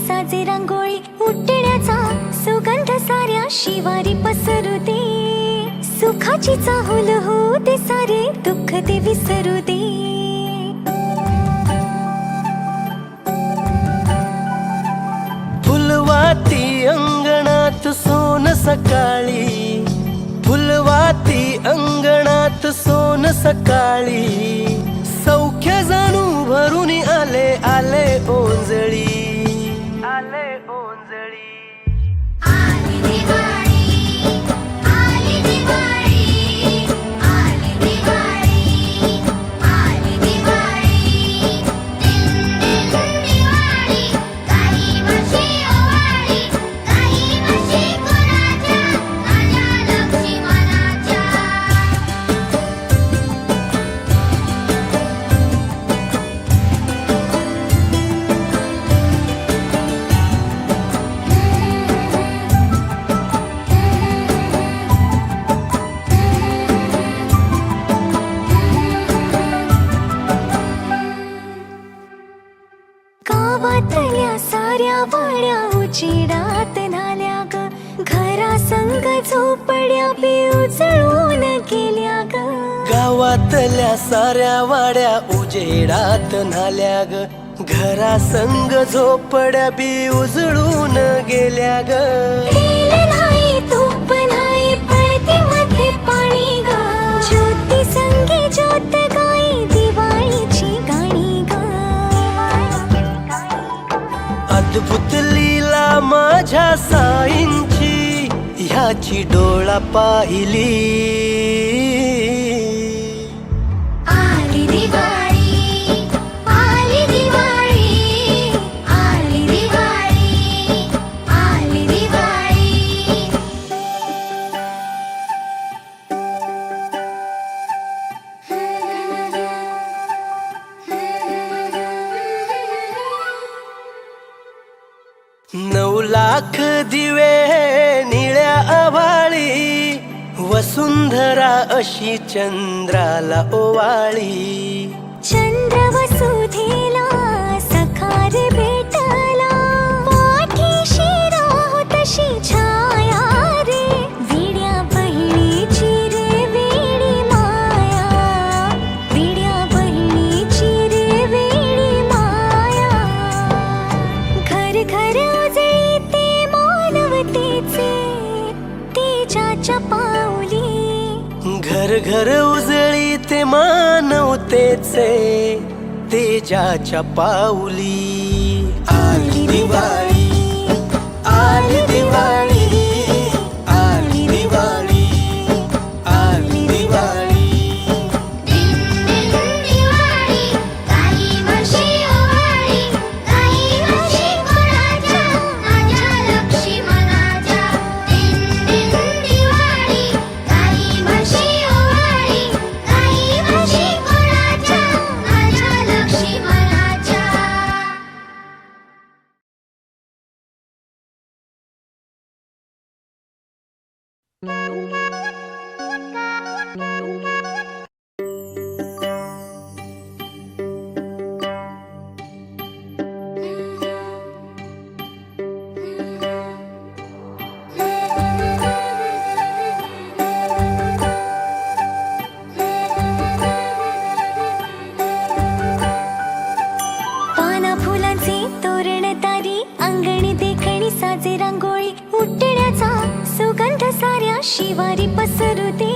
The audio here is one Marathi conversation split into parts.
साजे रांगोळी उठण्याचा सुगंध साऱ्या शिवारी पसरू दे. सुखाची चाहूल होऊ दे सारे दुःख ते विसरू दे. फुलवाती अंगणात सोन सकाळी, फुलवाती अंगणात सोन सकाळी. सौख्य जाणू भरून आले आले ओंजळी, आले ओंजळी. आली दिवाळी, आली दिवाळी, आली दिवाळी, आली दिवाळी. दिन दिन दिवाळी, काही वर्षे ओवाळी, काही वर्षे कोणाच्या, माझ्या लक्ष्मणाच्या. गावातल्या साऱ्या वाड्या उजेडात न्हाल्या ग. घरा संग झोपड्या बी उजळून गेल्या ग. गावातल्या साऱ्या वाड्या उजेडात न्हाल्या ग. घरा संग झोपड्या बी उजळून गेल्या ग. तेल नाही तूप नाही पळतीमध्ये पाणी ग. ज्योती संगी ज्योत गाई दिवाळीची गाणी ग. अद्भुत लीला माझ्या साईंची ह्याची डोळा पाहिली. आली दिवाळी, आली दिवाळी, आली दिवाळी, आली दिवाळी. नऊ लाख दिवे निळ्या आभाळी, वसुंधरा अशी चंद्राला ओवाळी. चंद्र वसुधेला सखार भेटला, पाठीशी राहो तशी छाया रे. विड्या बहिणीची रे वेडी माया, विड्या बहिणीची रे वेडी माया. घर घर उजळी ते मानवतेचे तेजाच्या पाऊली. घर घर उजळी ते मानवतेचे तेजाच्या पाऊली. आली दिवाळी, आली दिवाळी, आली दिवाळी, आली दिवाळी. दिन दिन दिवाळी, काही वर्षे ओवाळी, काही वर्षे कोणाच्या, माझ्या लक्ष्मणाच्या. दिन दिन दिवाळी, काही वर्षे ओवाळी, काही वर्षे कोणाच्या, माझ्या लक्ष्मणाच्या. पाना फुलांचे तोरण तारी, अंगणी देखणी साजे रांगोळी उठण्याचा सुगंध साऱ्या शिवारी पसरू दे.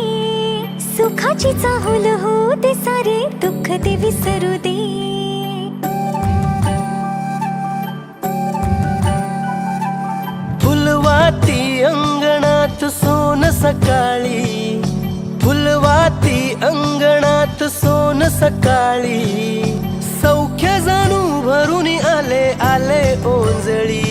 सुखाची चाहूल होऊ दे सारे दुःख ते विसरू दे. फुलवाती अंगणात सोन सकाळी, फुलवाती अंगणात सोन सकाळी. सौख्य जाणू भरून आले आले ओंजळी.